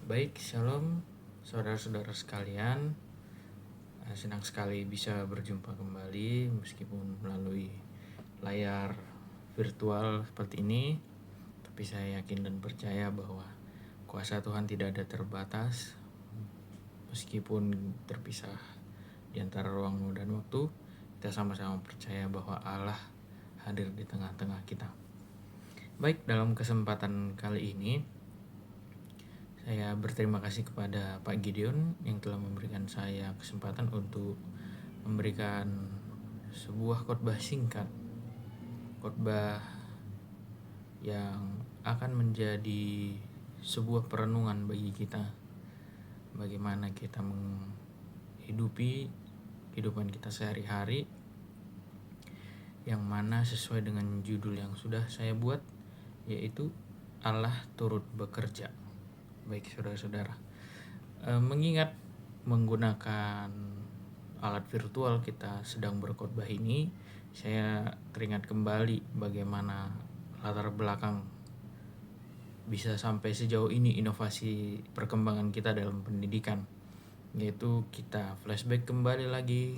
Baik, shalom saudara-saudara sekalian. Senang sekali bisa berjumpa kembali meskipun melalui layar virtual seperti ini. Tapi saya yakin dan percaya bahwa kuasa Tuhan tidak ada terbatas. Meskipun terpisah di antara ruang dan waktu, kita sama-sama percaya bahwa Allah hadir di tengah-tengah kita. Baik, dalam kesempatan kali ini saya berterima kasih kepada Pak Gideon yang telah memberikan saya kesempatan untuk memberikan sebuah khotbah singkat, khotbah yang akan menjadi sebuah perenungan bagi kita, bagaimana kita menghidupi kehidupan kita sehari-hari, yang mana sesuai dengan judul yang sudah saya buat, yaitu Allah turut bekerja. Baik saudara-saudara, mengingat menggunakan alat virtual kita sedang berkhotbah ini, saya teringat kembali bagaimana latar belakang bisa sampai sejauh ini inovasi perkembangan kita dalam pendidikan, yaitu kita flashback kembali lagi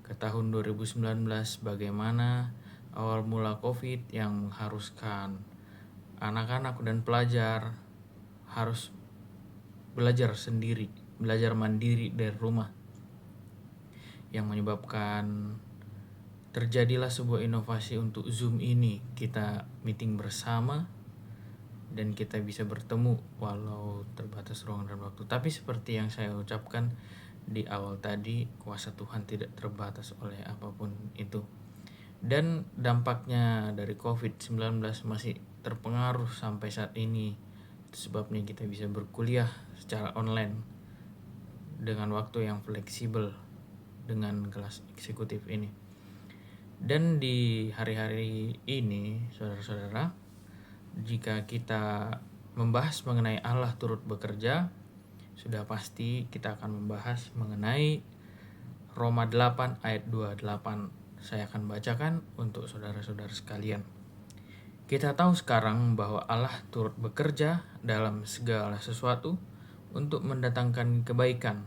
ke tahun 2019, bagaimana awal mula COVID yang mengharuskan anak-anak dan pelajar harus belajar sendiri, belajar mandiri dari rumah, yang menyebabkan terjadilah sebuah inovasi untuk Zoom ini. Kita meeting bersama dan kita bisa bertemu walau terbatas ruang dan waktu. Tapi seperti yang saya ucapkan di awal tadi, kuasa Tuhan tidak terbatas oleh apapun itu. Dan dampaknya dari COVID-19 masih terpengaruh sampai saat ini. Itu sebabnya kita bisa berkuliah secara online dengan waktu yang fleksibel dengan kelas eksekutif ini. Dan di hari-hari ini, saudara-saudara, jika kita membahas mengenai Allah turut bekerja, sudah pasti kita akan membahas mengenai Roma 8 ayat 28. Saya akan bacakan untuk saudara-saudara sekalian. Kita tahu sekarang bahwa Allah turut bekerja dalam segala sesuatu untuk mendatangkan kebaikan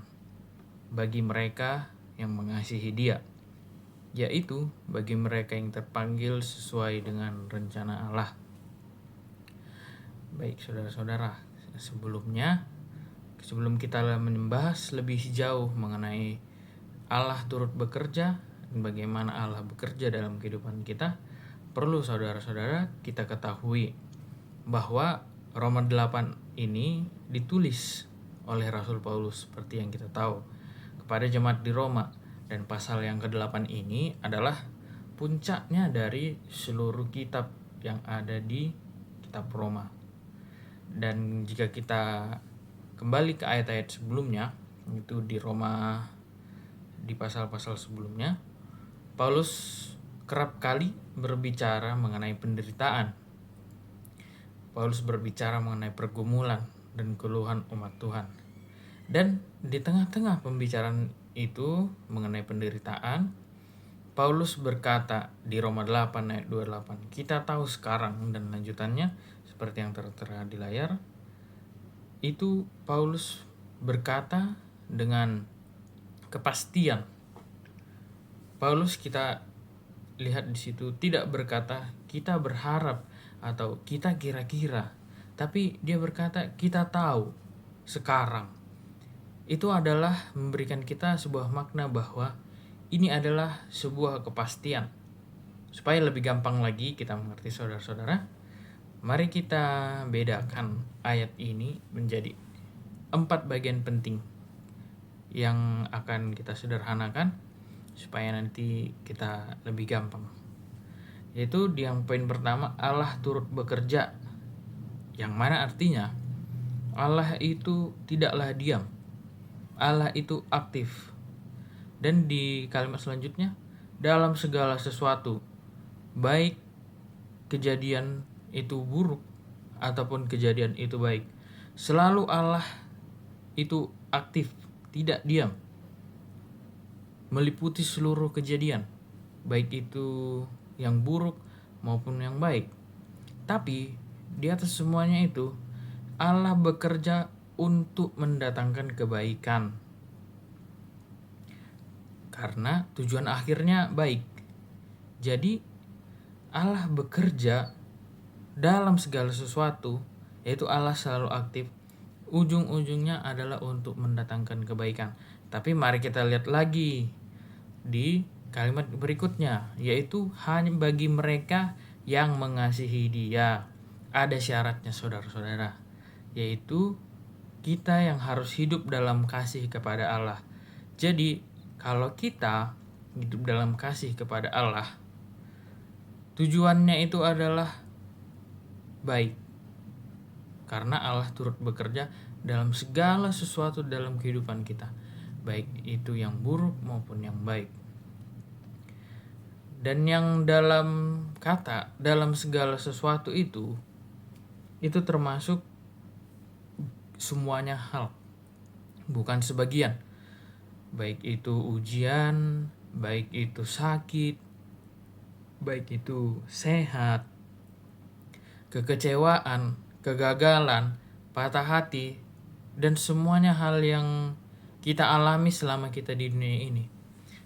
bagi mereka yang mengasihi Dia, yaitu bagi mereka yang terpanggil sesuai dengan rencana Allah. Baik saudara-saudara, sebelum kita membahas lebih jauh mengenai Allah turut bekerja dan bagaimana Allah bekerja dalam kehidupan kita, perlu saudara-saudara kita ketahui bahwa Roma 8 ini ditulis oleh Rasul Paulus seperti yang kita tahu kepada jemaat di Roma, dan pasal yang ke-8 ini adalah puncaknya dari seluruh kitab yang ada di kitab Roma. Dan jika kita kembali ke ayat-ayat sebelumnya, itu di Roma, di pasal-pasal sebelumnya, Paulus kerap kali berbicara mengenai penderitaan. Paulus berbicara mengenai pergumulan dan keluhan umat Tuhan. Dan di tengah-tengah pembicaraan itu mengenai penderitaan, Paulus berkata di Roma 8 ayat 28, kita tahu sekarang, dan lanjutannya seperti yang tertera di layar, itu Paulus berkata dengan kepastian. Paulus kita lihat di situ tidak berkata kita berharap atau kita kira-kira, tapi dia berkata kita tahu sekarang. Itu adalah memberikan kita sebuah makna bahwa ini adalah sebuah kepastian. Supaya lebih gampang lagi kita mengerti saudara-saudara, mari kita bedakan ayat ini menjadi 4 bagian penting yang akan kita sederhanakan supaya nanti kita lebih gampang. Yaitu di yang poin pertama, Allah turut bekerja, yang mana artinya Allah itu tidaklah diam, Allah itu aktif. Dan di kalimat selanjutnya, dalam segala sesuatu, baik kejadian itu buruk ataupun kejadian itu baik, selalu Allah itu aktif, tidak diam, meliputi seluruh kejadian, baik itu yang buruk maupun yang baik. Tapi di atas semuanya itu, Allah bekerja untuk mendatangkan kebaikan. Karena tujuan akhirnya baik. Jadi Allah bekerja dalam segala sesuatu, yaitu Allah selalu aktif. Ujung-ujungnya adalah untuk mendatangkan kebaikan. Tapi mari kita lihat lagi di kalimat berikutnya, yaitu hanya bagi mereka yang mengasihi Dia. Ada syaratnya saudara-saudara, yaitu kita yang harus hidup dalam kasih kepada Allah. Jadi kalau kita hidup dalam kasih kepada Allah, tujuannya itu adalah baik. Karena Allah turut bekerja dalam segala sesuatu dalam kehidupan kita, baik itu yang buruk maupun yang baik. Dan yang dalam kata dalam segala sesuatu itu termasuk semuanya hal, bukan sebagian. Baik itu ujian, baik itu sakit, baik itu sehat, kekecewaan, kegagalan, patah hati, dan semuanya hal yang kita alami selama kita di dunia ini.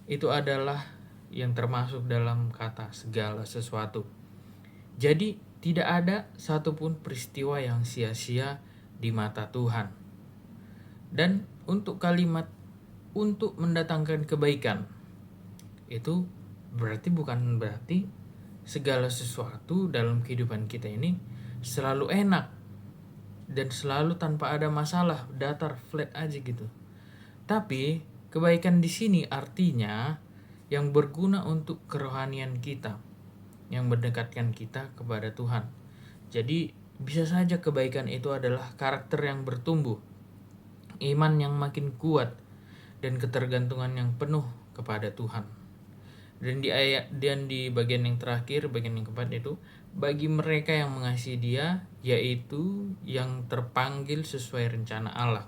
Itu adalah yang termasuk dalam kata segala sesuatu. Jadi tidak ada satupun peristiwa yang sia-sia di mata Tuhan. Dan untuk kalimat untuk mendatangkan kebaikan, itu bukan berarti segala sesuatu dalam kehidupan kita ini selalu enak dan selalu tanpa ada masalah, datar, flat aja gitu. Tapi kebaikan di sini artinya yang berguna untuk kerohanian kita, yang mendekatkan kita kepada Tuhan. Jadi bisa saja kebaikan itu adalah karakter yang bertumbuh, iman yang makin kuat, dan ketergantungan yang penuh kepada Tuhan. Dan di bagian yang terakhir, bagian yang keempat itu, bagi mereka yang mengasihi Dia, yaitu yang terpanggil sesuai rencana Allah.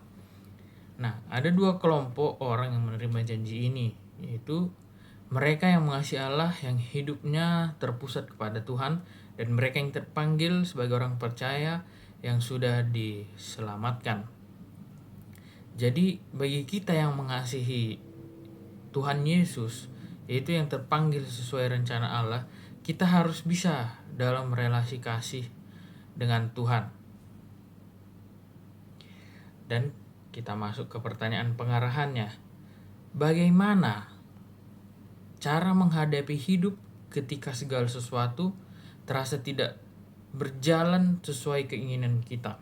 Nah, ada dua kelompok orang yang menerima janji ini, yaitu mereka yang mengasihi Allah, yang hidupnya terpusat kepada Tuhan, dan mereka yang terpanggil sebagai orang percaya yang sudah diselamatkan. Jadi bagi kita yang mengasihi Tuhan Yesus, yaitu yang terpanggil sesuai rencana Allah, kita harus bisa dalam relasi kasih dengan Tuhan. Dan kita masuk ke pertanyaan pengarahannya. Bagaimana cara menghadapi hidup ketika segala sesuatu terasa tidak berjalan sesuai keinginan kita?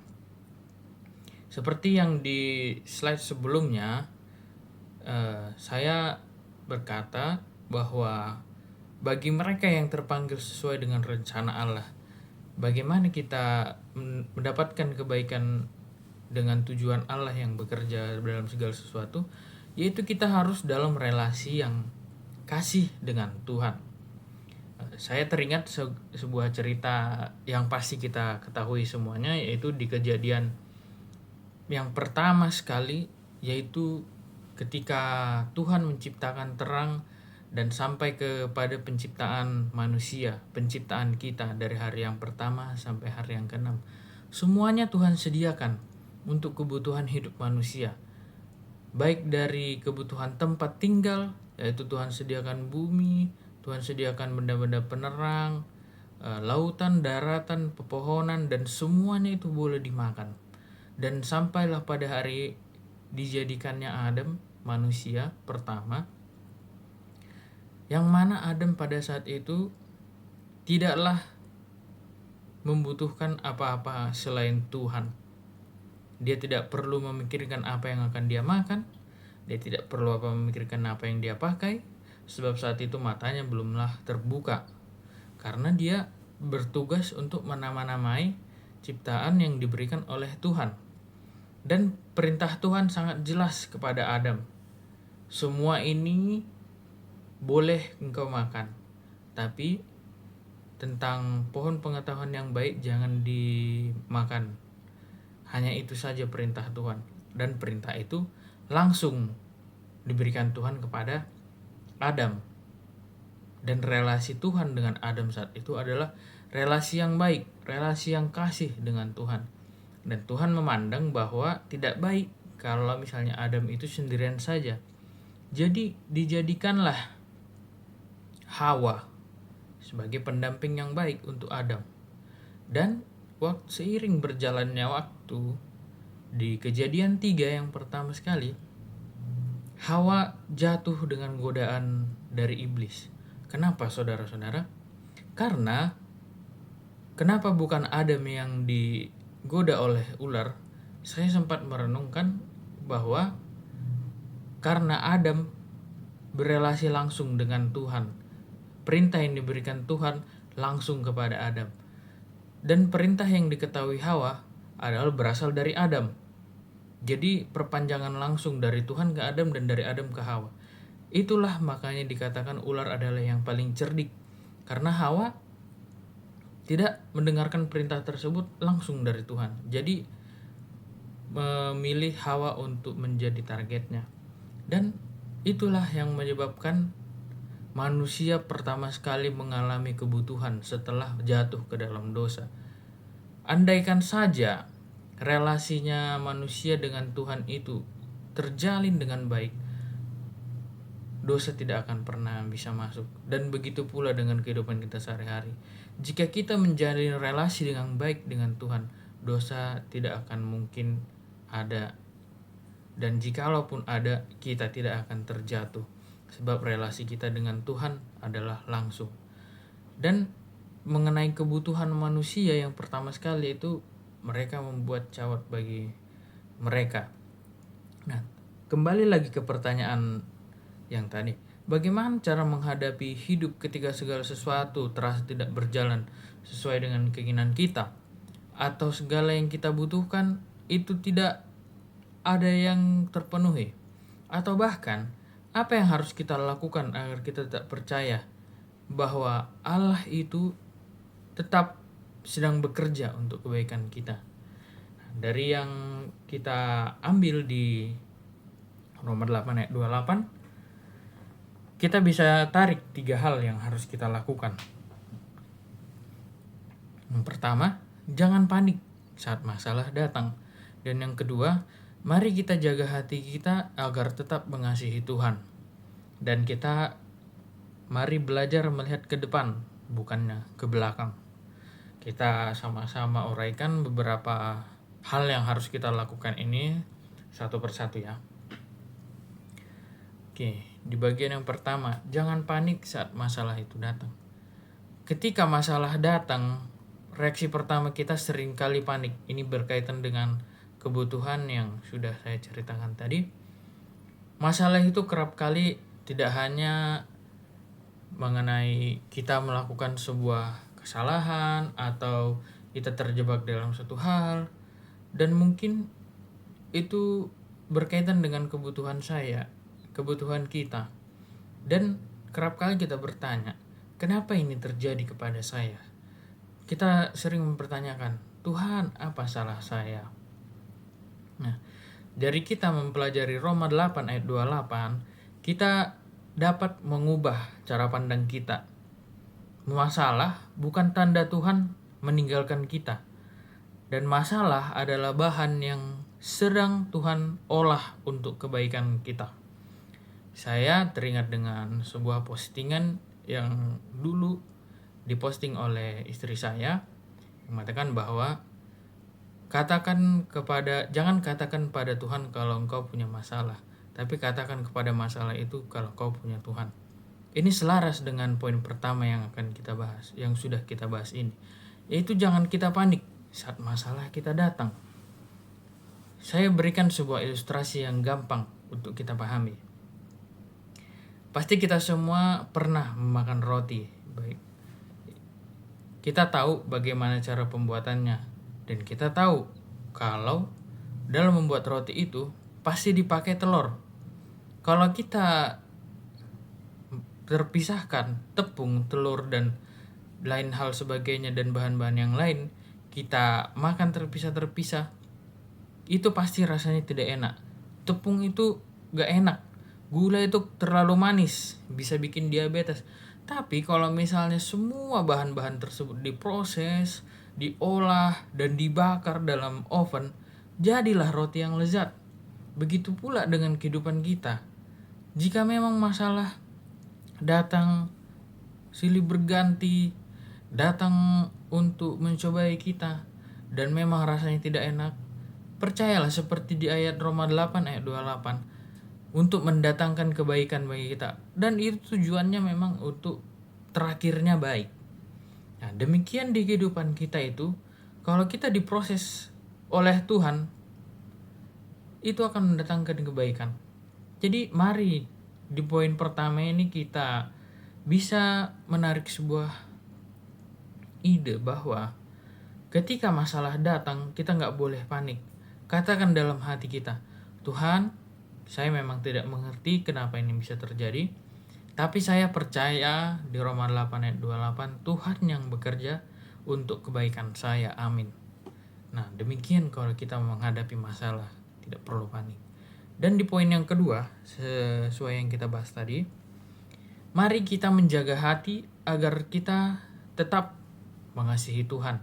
Seperti yang di slide sebelumnya, saya berkata bahwa bagi mereka yang terpanggil sesuai dengan rencana Allah, bagaimana kita mendapatkan kebaikan dengan tujuan Allah yang bekerja dalam segala sesuatu, yaitu kita harus dalam relasi yang kasih dengan Tuhan. Saya teringat sebuah cerita yang pasti kita ketahui semuanya, yaitu di Kejadian yang pertama sekali, yaitu ketika Tuhan menciptakan terang dan sampai kepada penciptaan manusia, penciptaan kita dari hari yang pertama sampai hari yang ke-6. Semuanya Tuhan sediakan untuk kebutuhan hidup manusia. Baik dari kebutuhan tempat tinggal, yaitu Tuhan sediakan bumi, Tuhan sediakan benda-benda penerang, lautan, daratan, pepohonan, dan semuanya itu boleh dimakan. Dan sampailah pada hari dijadikannya Adam, manusia pertama, yang mana Adam pada saat itu tidaklah membutuhkan apa-apa selain Tuhan. Dia tidak perlu memikirkan apa yang akan dia makan, dia tidak perlu memikirkan apa yang dia pakai, sebab saat itu matanya belumlah terbuka, karena dia bertugas untuk menama-namai ciptaan yang diberikan oleh Tuhan. Dan perintah Tuhan sangat jelas kepada Adam. Semua ini boleh engkau makan, tapi tentang pohon pengetahuan yang baik jangan dimakan. Hanya itu saja perintah Tuhan. Dan perintah itu langsung diberikan Tuhan kepada Adam. Dan relasi Tuhan dengan Adam saat itu adalah relasi yang baik, relasi yang kasih dengan Tuhan. Dan Tuhan memandang bahwa tidak baik kalau misalnya Adam itu sendirian saja. Jadi dijadikanlah Hawa sebagai pendamping yang baik untuk Adam. Dan seiring berjalannya waktu, di Kejadian 3 yang pertama sekali, Hawa jatuh dengan godaan dari iblis. Kenapa saudara-saudara? Karena kenapa bukan Adam yang digoda oleh ular? Saya sempat merenungkan bahwa karena Adam berelasi langsung dengan Tuhan. Perintah yang diberikan Tuhan langsung kepada Adam. Dan perintah yang diketahui Hawa adalah berasal dari Adam. Jadi perpanjangan langsung dari Tuhan ke Adam dan dari Adam ke Hawa. Itulah makanya dikatakan ular adalah yang paling cerdik. Karena Hawa tidak mendengarkan perintah tersebut langsung dari Tuhan. Jadi memilih Hawa untuk menjadi targetnya. Dan itulah yang menyebabkan manusia pertama sekali mengalami kebutuhan setelah jatuh ke dalam dosa. Andaikan saja relasinya manusia dengan Tuhan itu terjalin dengan baik, dosa tidak akan pernah bisa masuk. Dan begitu pula dengan kehidupan kita sehari-hari. Jika kita menjalin relasi dengan baik dengan Tuhan, dosa tidak akan mungkin ada. Dan jikalaupun ada, kita tidak akan terjatuh. Sebab relasi kita dengan Tuhan adalah langsung. Dan mengenai kebutuhan manusia yang pertama sekali itu, mereka membuat cawat bagi mereka. Nah, kembali lagi ke pertanyaan yang tadi. Bagaimana cara menghadapi hidup ketika segala sesuatu terasa tidak berjalan sesuai dengan keinginan kita? Atau segala yang kita butuhkan itu tidak ada yang terpenuhi? Atau bahkan, apa yang harus kita lakukan agar kita tetap percaya bahwa Allah itu tetap sedang bekerja untuk kebaikan kita? Dari yang kita ambil di Roma 8 ayat 28, kita bisa tarik 3 hal yang harus kita lakukan. Yang pertama, jangan panik saat masalah datang. Dan yang kedua, mari kita jaga hati kita agar tetap mengasihi Tuhan. Dan kita mari belajar melihat ke depan, bukannya ke belakang. Kita sama-sama uraikan beberapa hal yang harus kita lakukan ini satu persatu ya. Oke, di bagian yang pertama, jangan panik saat masalah itu datang. Ketika masalah datang, reaksi pertama kita seringkali panik. Ini berkaitan dengan kebutuhan yang sudah saya ceritakan tadi. Masalah itu kerap kali tidak hanya mengenai kita melakukan sebuah kesalahan atau kita terjebak dalam suatu hal, dan mungkin itu berkaitan dengan kebutuhan saya, kebutuhan kita. Dan kerap kali kita bertanya, kenapa ini terjadi kepada saya? Kita sering mempertanyakan, Tuhan, apa salah saya? Nah, dari kita mempelajari Roma 8 ayat 28, kita dapat mengubah cara pandang kita. Masalah bukan tanda Tuhan meninggalkan kita. Dan masalah adalah bahan yang sedang Tuhan olah untuk kebaikan kita. Saya teringat dengan sebuah postingan yang dulu diposting oleh istri saya, yang mengatakan bahwa jangan katakan pada Tuhan kalau engkau punya masalah, tapi katakan kepada masalah itu kalau kau punya Tuhan. Ini selaras dengan poin pertama yang akan kita bahas, yang sudah kita bahas ini, yaitu jangan kita panik saat masalah kita datang. Saya berikan sebuah ilustrasi yang gampang untuk kita pahami. Pasti kita semua pernah memakan roti. Baik. Kita tahu bagaimana cara pembuatannya, dan kita tahu kalau dalam membuat roti itu pasti dipakai telur. Kalau kita terpisahkan tepung, telur, dan lain hal sebagainya dan bahan-bahan yang lain, kita makan terpisah-terpisah, itu pasti rasanya tidak enak. Tepung itu gak enak, gula itu terlalu manis, bisa bikin diabetes. Tapi kalau misalnya semua bahan-bahan tersebut diproses diolah dan dibakar dalam oven, jadilah roti yang lezat. Begitu pula dengan kehidupan kita. Jika memang masalah datang silih berganti, datang untuk mencobai kita, dan memang rasanya tidak enak, percayalah seperti di ayat Roma 8 ayat 28, untuk mendatangkan kebaikan bagi kita. Dan itu tujuannya memang untuk terakhirnya baik. Nah, demikian di kehidupan kita itu, kalau kita diproses oleh Tuhan, itu akan mendatangkan kebaikan. Jadi mari di poin pertama ini kita bisa menarik sebuah ide bahwa ketika masalah datang, kita nggak boleh panik. Katakan dalam hati kita, Tuhan, saya memang tidak mengerti kenapa ini bisa terjadi, tapi saya percaya di Roma 8 ayat 28, Tuhan yang bekerja untuk kebaikan saya. Amin. Nah, demikian kalau kita menghadapi masalah, tidak perlu panik. Dan di poin yang kedua, sesuai yang kita bahas tadi, mari kita menjaga hati agar kita tetap mengasihi Tuhan.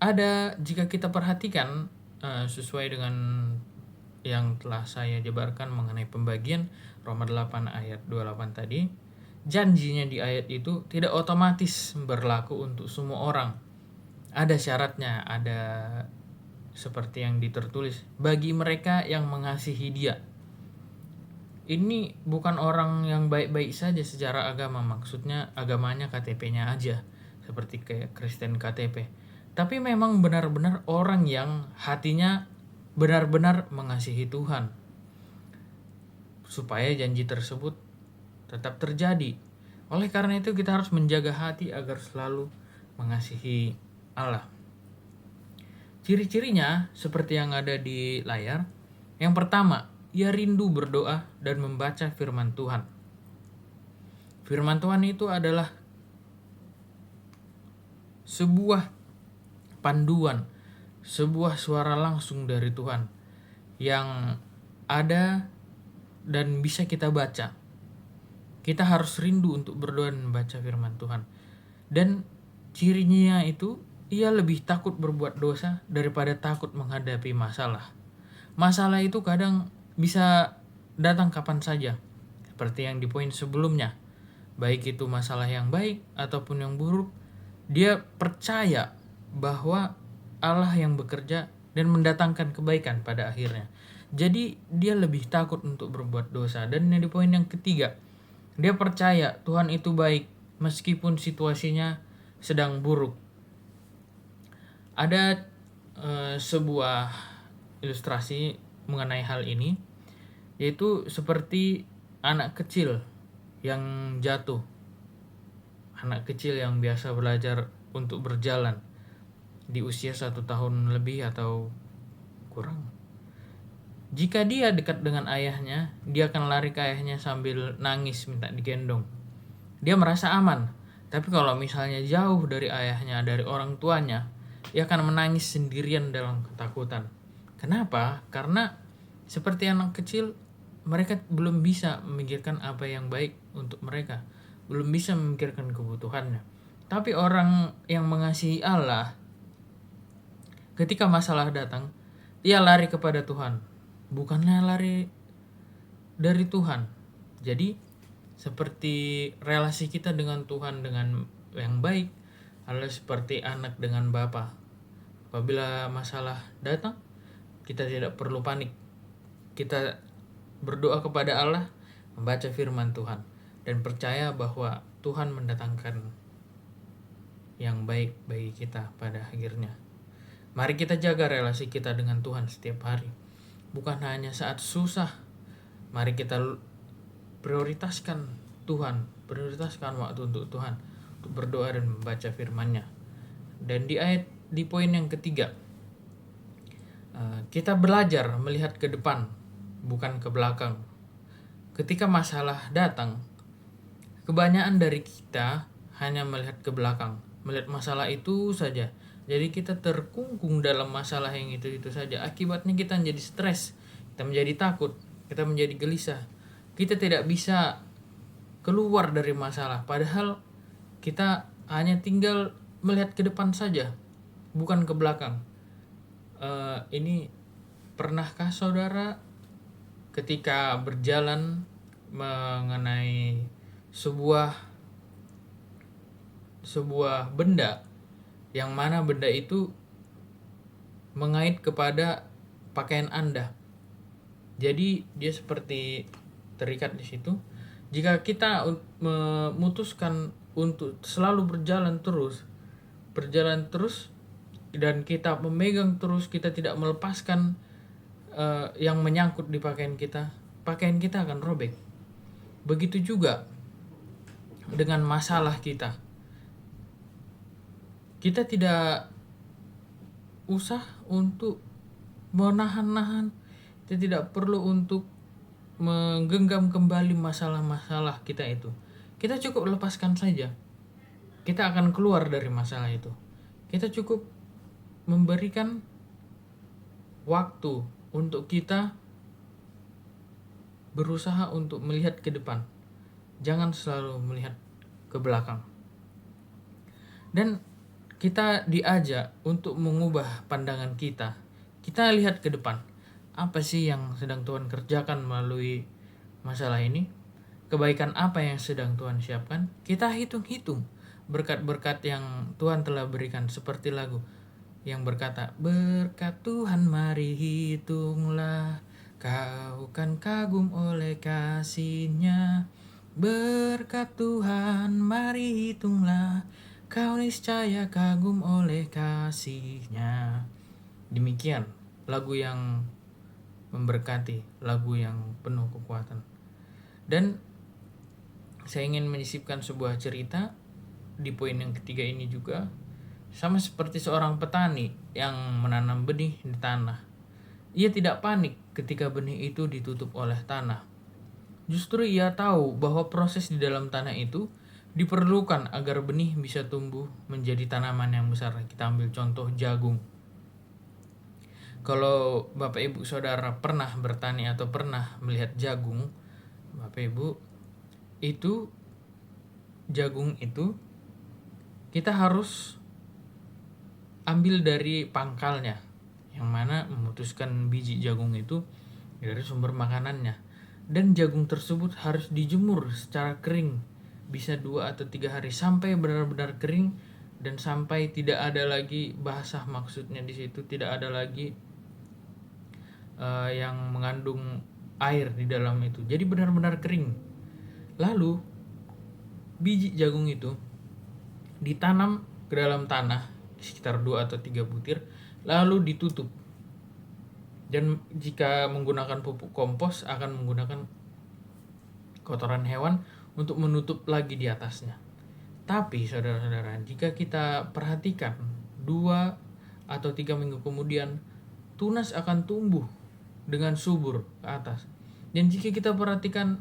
Ada, jika kita perhatikan sesuai dengan yang telah saya jabarkan mengenai pembagian Roma 8 ayat 28 tadi, janjinya di ayat itu tidak otomatis berlaku untuk semua orang. Ada syaratnya, ada seperti yang tertulis, bagi mereka yang mengasihi Dia. Ini bukan orang yang baik-baik saja secara agama, maksudnya agamanya KTP-nya aja, seperti kayak Kristen KTP. Tapi memang benar-benar orang yang hatinya benar-benar mengasihi Tuhan, supaya janji tersebut tetap terjadi. Oleh karena itu kita harus menjaga hati agar selalu mengasihi Allah. Ciri-cirinya seperti yang ada di layar. Yang pertama, ia rindu berdoa dan membaca firman Tuhan. Firman Tuhan itu adalah sebuah panduan, sebuah suara langsung dari Tuhan yang ada dan bisa kita baca. Kita harus rindu untuk berdoa dan membaca firman Tuhan. Dan cirinya itu, ia lebih takut berbuat dosa daripada takut menghadapi masalah. Masalah itu kadang bisa datang kapan saja, seperti yang di poin sebelumnya. Baik itu masalah yang baik ataupun yang buruk, dia percaya bahwa Allah yang bekerja dan mendatangkan kebaikan pada akhirnya. Jadi dia lebih takut untuk berbuat dosa. Dan di poin yang ketiga, dia percaya Tuhan itu baik meskipun situasinya sedang buruk. Ada sebuah ilustrasi mengenai hal ini, yaitu seperti anak kecil yang jatuh. Anak kecil yang biasa belajar untuk berjalan di usia 1 tahun lebih atau kurang. Jika dia dekat dengan ayahnya, dia akan lari ke ayahnya sambil nangis minta digendong. Dia merasa aman. Tapi kalau misalnya jauh dari ayahnya, dari orang tuanya, ia akan menangis sendirian dalam ketakutan. Kenapa? Karena seperti anak kecil, mereka belum bisa memikirkan apa yang baik untuk mereka, belum bisa memikirkan kebutuhannya. Tapi orang yang mengasihi Allah, ketika masalah datang, ia lari kepada Tuhan, bukannya lari dari Tuhan. Jadi seperti relasi kita dengan Tuhan dengan yang baik adalah seperti anak dengan bapa. Apabila masalah datang, kita tidak perlu panik. Kita berdoa kepada Allah, membaca firman Tuhan, dan percaya bahwa Tuhan mendatangkan yang baik bagi kita pada akhirnya. Mari kita jaga relasi kita dengan Tuhan setiap hari. Bukan hanya saat susah. Mari kita prioritaskan Tuhan, prioritaskan waktu untuk Tuhan, untuk berdoa dan membaca firman-Nya. Dan di poin yang ketiga, kita belajar melihat ke depan, bukan ke belakang. Ketika masalah datang, kebanyakan dari kita hanya melihat ke belakang, melihat masalah itu saja. Jadi kita terkungkung dalam masalah yang itu saja. Akibatnya kita menjadi stres, kita menjadi takut, kita menjadi gelisah. Kita tidak bisa keluar dari masalah, padahal kita hanya tinggal melihat ke depan saja, bukan ke belakang. Ini pernahkah saudara ketika berjalan mengenai sebuah benda, yang mana benda itu mengait kepada pakaian Anda. Jadi dia seperti terikat di situ. Jika kita memutuskan untuk selalu berjalan terus dan kita memegang terus, kita tidak melepaskan yang menyangkut di pakaian kita akan robek. Begitu juga dengan masalah kita. Kita tidak usah untuk menahan-nahan, kita tidak perlu untuk menggenggam kembali masalah-masalah kita itu. Kita cukup lepaskan saja. Kita akan keluar dari masalah itu. Kita cukup memberikan waktu untuk kita berusaha untuk melihat ke depan. Jangan selalu melihat ke belakang. Dan kita diajak untuk mengubah pandangan kita. Kita lihat ke depan. Apa sih yang sedang Tuhan kerjakan melalui masalah ini? Kebaikan apa yang sedang Tuhan siapkan? Kita hitung-hitung berkat-berkat yang Tuhan telah berikan, seperti lagu yang berkata, berkat Tuhan mari hitunglah, kau kan kagum oleh kasih-Nya. Berkat Tuhan mari hitunglah, kau niscaya kagum oleh kasih-Nya. Demikian lagu yang memberkati, lagu yang penuh kekuatan. Dan saya ingin menyisipkan sebuah cerita di poin yang ketiga ini juga. Sama seperti seorang petani yang menanam benih di tanah. Ia tidak panik ketika benih itu ditutup oleh tanah. Justru ia tahu bahwa proses di dalam tanah itu diperlukan agar benih bisa tumbuh menjadi tanaman yang besar. Kita ambil contoh jagung. Kalau Bapak Ibu Saudara pernah bertani atau pernah melihat jagung, Bapak Ibu, itu jagung itu kita harus ambil dari pangkalnya, yang mana memutuskan biji jagung itu dari sumber makanannya. Dan jagung tersebut harus dijemur secara kering, bisa 2 atau 3 hari sampai benar-benar kering dan sampai tidak ada lagi basah, maksudnya di situ tidak ada lagi yang mengandung air di dalam itu. Jadi benar-benar kering. Lalu biji jagung itu ditanam ke dalam tanah sekitar 2 atau 3 butir, lalu ditutup. Dan jika menggunakan pupuk kompos, akan menggunakan kotoran hewan untuk menutup lagi di atasnya. Tapi saudara-saudara, jika kita perhatikan 2 atau 3 minggu kemudian, tunas akan tumbuh dengan subur ke atas. Dan jika kita perhatikan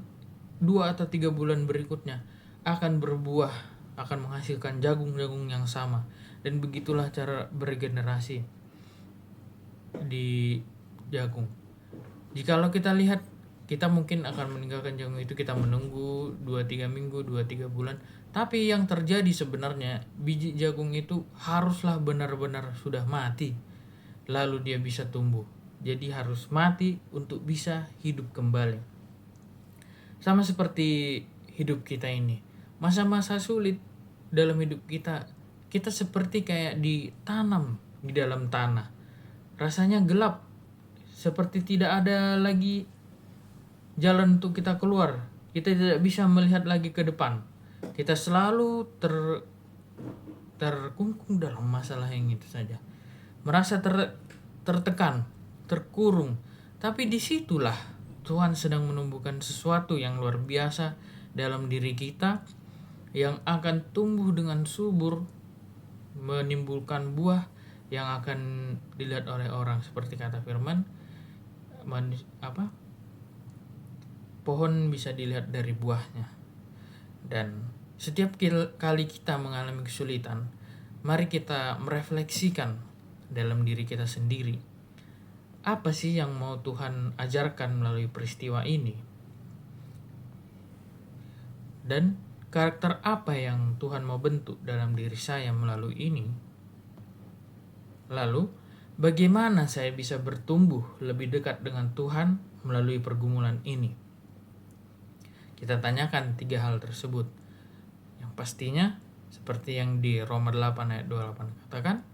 2 atau 3 bulan berikutnya, akan berbuah, akan menghasilkan jagung-jagung yang sama. Dan begitulah cara beregenerasi di jagung. Jikalau kita lihat, kita mungkin akan meninggalkan jagung itu, kita menunggu 2-3 minggu, 2-3 bulan. Tapi yang terjadi sebenarnya, biji jagung itu haruslah benar-benar sudah mati, lalu dia bisa tumbuh. Jadi harus mati untuk bisa hidup kembali. Sama seperti hidup kita ini. Masa-masa sulit dalam hidup kita seperti kayak ditanam di dalam tanah. Rasanya gelap, seperti tidak ada lagi jalan untuk kita keluar. Kita tidak bisa melihat lagi ke depan. Kita selalu terkungkung dalam masalah yang itu saja. Merasa tertekan, terkurung. Tapi disitulah Tuhan sedang menumbuhkan sesuatu yang luar biasa dalam diri kita, yang akan tumbuh dengan subur, menimbulkan buah yang akan dilihat oleh orang. Seperti kata firman, pohon bisa dilihat dari buahnya. Dan setiap kali kita mengalami kesulitan, mari kita merefleksikan dalam diri kita sendiri. Apa sih yang mau Tuhan ajarkan melalui peristiwa ini? Dan karakter apa yang Tuhan mau bentuk dalam diri saya melalui ini? Lalu, bagaimana saya bisa bertumbuh lebih dekat dengan Tuhan melalui pergumulan ini? Kita tanyakan 3 hal tersebut. Yang pastinya, seperti yang di Roma 8 ayat 28 katakan,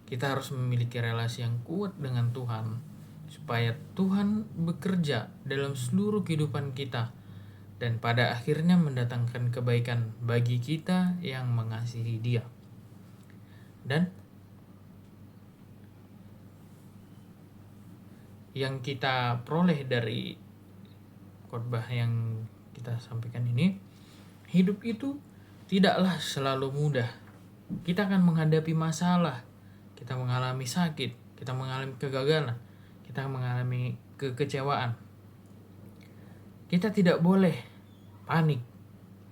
kita harus memiliki relasi yang kuat dengan Tuhan, supaya Tuhan bekerja dalam seluruh kehidupan kita, dan pada akhirnya mendatangkan kebaikan bagi kita yang mengasihi Dia. Dan yang kita peroleh dari khotbah yang kita sampaikan ini, hidup itu tidaklah selalu mudah. Kita akan menghadapi masalah, kita mengalami sakit, kita mengalami kegagalan, kita mengalami kekecewaan. Kita tidak boleh panik.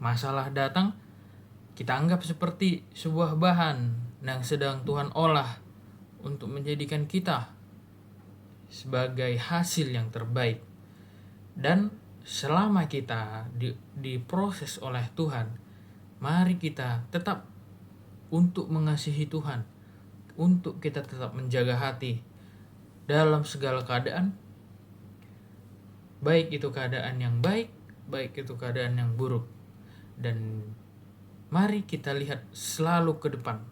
Masalah datang, kita anggap seperti sebuah bahan yang sedang Tuhan olah untuk menjadikan kita sebagai hasil yang terbaik. Dan selama kita diproses oleh Tuhan, mari kita tetap untuk mengasihi Tuhan, untuk kita tetap menjaga hati dalam segala keadaan, baik itu keadaan yang baik, baik itu keadaan yang buruk. Dan mari kita lihat selalu ke depan,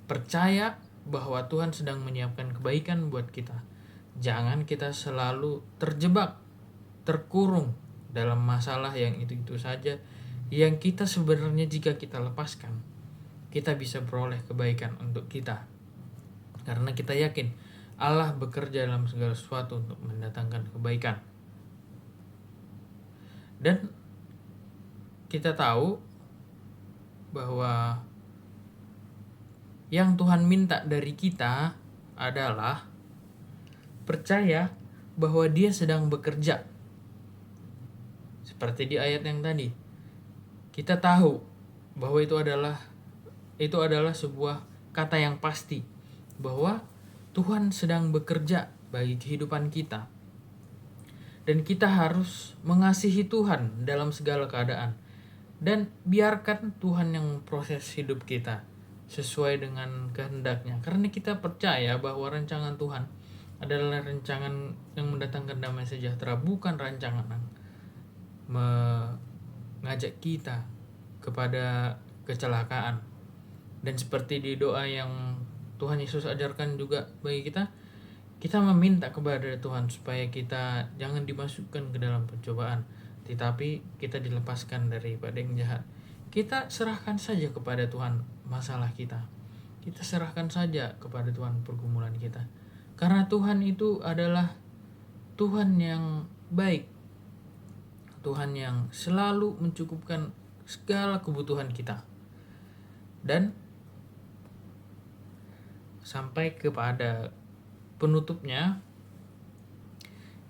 percaya bahwa Tuhan sedang menyiapkan kebaikan buat kita. Jangan kita selalu terjebak, terkurung dalam masalah yang itu-itu saja, yang kita sebenarnya jika kita lepaskan, kita bisa beroleh kebaikan untuk kita. Karena kita yakin Allah bekerja dalam segala sesuatu untuk mendatangkan kebaikan. Dan kita tahu bahwa yang Tuhan minta dari kita adalah percaya bahwa Dia sedang bekerja. Seperti di ayat yang tadi, kita tahu bahwa itu adalah sebuah kata yang pasti, bahwa Tuhan sedang bekerja bagi kehidupan kita. Dan kita harus mengasihi Tuhan dalam segala keadaan. Dan biarkan Tuhan yang memproses hidup kita sesuai dengan kehendaknya. Karena kita percaya bahwa rancangan Tuhan adalah rancangan yang mendatangkan damai sejahtera, bukan rancangan yang mengajak kita kepada kecelakaan. Dan seperti di doa yang Tuhan Yesus ajarkan juga bagi kita, kita meminta kepada Tuhan supaya kita jangan dimasukkan ke dalam pencobaan, tetapi kita dilepaskan daripada yang jahat. Kita serahkan saja kepada Tuhan masalah kita. Kita serahkan saja kepada Tuhan pergumulan kita. Karena Tuhan itu adalah Tuhan yang baik. Tuhan yang selalu mencukupkan segala kebutuhan kita. Dan sampai kepada penutupnya,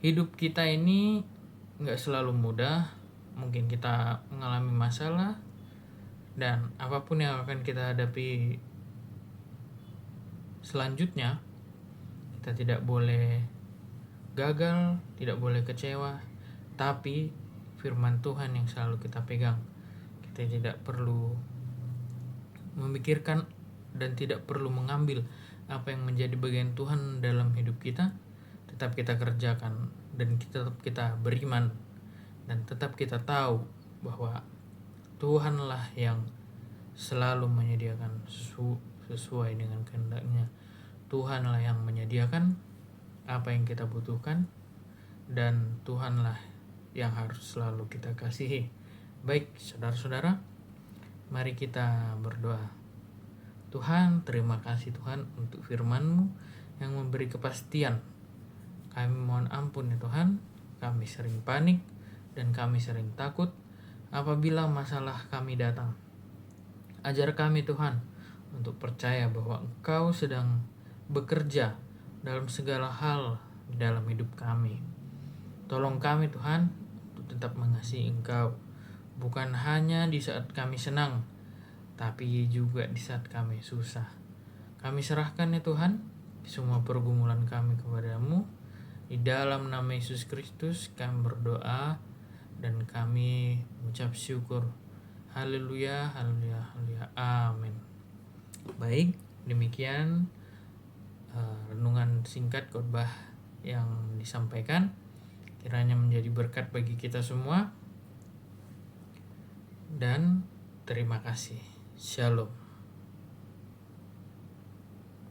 hidup kita ini gak selalu mudah. Mungkin kita mengalami masalah, dan apapun yang akan kita hadapi selanjutnya, kita tidak boleh gagal, tidak boleh kecewa. Tapi firman Tuhan yang selalu kita pegang. Kita tidak perlu memikirkan dan tidak perlu mengambil apa yang menjadi bagian Tuhan dalam hidup kita. Tetap kita kerjakan, dan kita beriman, dan tetap kita tahu bahwa Tuhanlah yang selalu menyediakan sesuai dengan kehendaknya. Tuhanlah yang menyediakan apa yang kita butuhkan, dan Tuhanlah yang harus selalu kita kasihi. Baik saudara-saudara, mari kita berdoa. Tuhan, terima kasih Tuhan untuk firman-Mu yang memberi kepastian. Kami mohon ampun ya Tuhan, kami sering panik dan kami sering takut apabila masalah kami datang. Ajar kami Tuhan untuk percaya bahwa Engkau sedang bekerja dalam segala hal dalam hidup kami. Tolong kami Tuhan untuk tetap mengasihi Engkau, bukan hanya di saat kami senang, tapi juga di saat kami susah. Kami serahkan ya Tuhan semua pergumulan kami kepadamu. Di dalam nama Yesus Kristus kami berdoa dan kami mengucap syukur. Haleluya, haleluya, haleluya. Amin. Baik, demikian renungan singkat khotbah yang disampaikan. Kiranya menjadi berkat bagi kita semua. Dan terima kasih. Shalom.